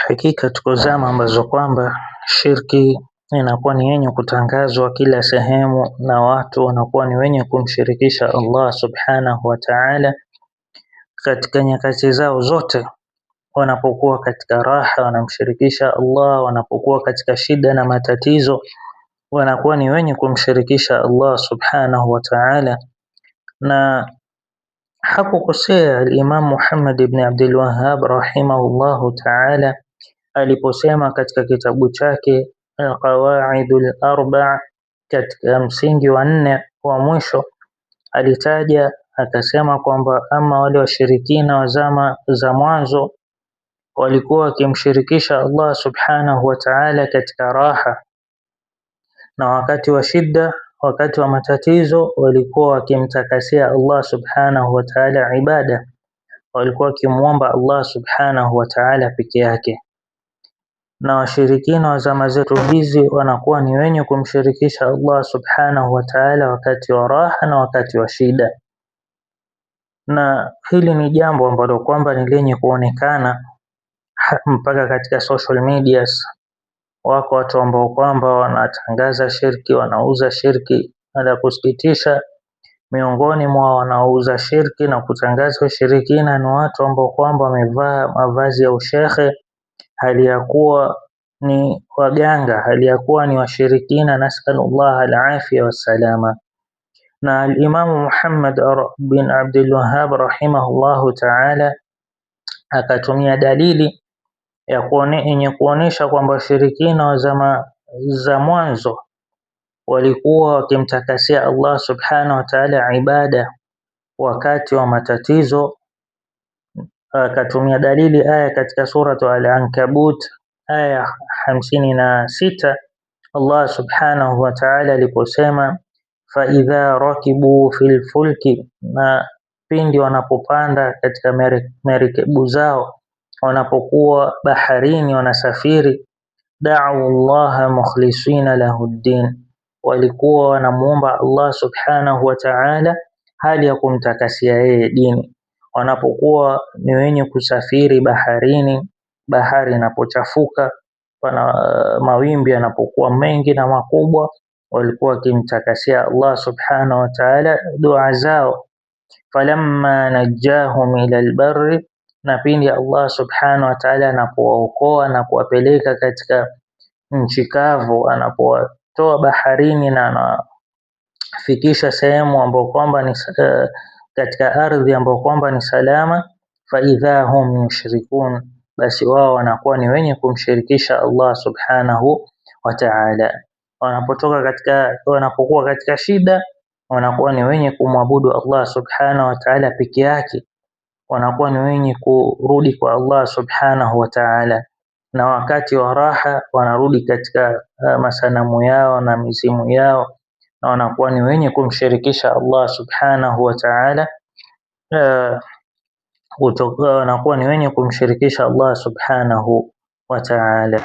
Hakika tuko zama ambazo kwamba shirki inakuwa ni yenye kutangazwa kila sehemu na watu wanakuwa ni wenye kumshirikisha Allah subhanahu wa ta'ala katika nyakati zao zote. Wanapokuwa katika raha wanamshirikisha Allah, wanapokuwa katika shida na matatizo wanakuwa ni wenye kumshirikisha Allah subhanahu wa ta'ala. Na hakukosea al-Imam Muhammad ibn Abdul Wahhab rahimahullahu ta'ala aliposema katika kitabu chake Al-Qawaidul Arba' katika msingi wa 4 wa mwisho alitaja akasema kwamba ama wale washirikina wa zama za mwanzo walikuwa wakimshirikisha Allah subhanahu wa ta'ala katika raha, na wakati wa shida, wakati wa matatizo walikuwa wakimtakasia Allah subhanahu wa ta'ala ibada, walikuwa wakimuomba Allah subhanahu wa ta'ala peke yake. Na washirikina wa zama zetu hizi wanakuwa ni wenye kumshirikisha Allah subhanahu wa ta'ala wakati wa raha na wakati wa shida. Na hili ni jambo ambalo kwamba ni lenye kuonekana mpaka katika social medias. Wako watu ambao kwamba wanatangaza shirki, wanauza shirki. Na kusikitisha, miongoni mwa wanaouza shirki na kutangaza ushirikina ni watu ambao kwamba wamevaa mavazi ya ushehe hali ya kuwa ni waganga, hali ya kuwa ni washirikina. Nasallallahu al-afia wassalama. Na al-Imam Muhammad bin Abdul Wahhab rahimahullahu ta'ala akatumia dalili yenye kuonesha kwamba washirikina wa zama za mwanzo walikuwa wakimtakasia Allah subhanahu wa ta'ala ibada wakati wa matatizo. Akatumia dalili aya katika suratu Al-Ankabut aya 56, Allah subhanahu wa ta'ala aliposema fa idha rakibu fil fulki, na pindi wanapopanda katika merikebu zao, wanapokuwa baharini wanasafiri, da'u Allah mukhlisina lahuddin, walikuwa wanamuomba Allah subhanahu wa ta'ala hali ya kumtakasia yeye dini. Wanapokuwa ni wenye kusafiri baharini, bahari inapochafuka, mawimbi yanapokuwa mengi na makubwa, walikuwa wakimtakasia Allah subhanahu wa ta'ala dua zao. Falamma najahum ila albarri, na pindi Allah subhanahu wa ta'ala anapowaokoa na kuwapeleka katika nchi kavu, anapowatoa baharini na anafikisha sehemu ambapo kwamba ni katika ardhi ambapo kwamba ni salama, fa idha hum yushrikun, basi wao wanakuwa ni wenye kumshirikisha Allah subhanahu wa ta'ala. Wanapokuwa katika shida wanakuwa ni wenye kumwabudu Allah subhanahu wa ta'ala peke yake, wanakuwa ni wenye kurudi kwa Allah subhanahu wa ta'ala. Na wakati wa raha wanarudi katika masanamu yao na mizimu yao, na wanakuwa ni wenye kumshirikisha Allah subhanahu wa ta'ala, wanakuwa ni wenye kumshirikisha Allah subhanahu wa ta'ala.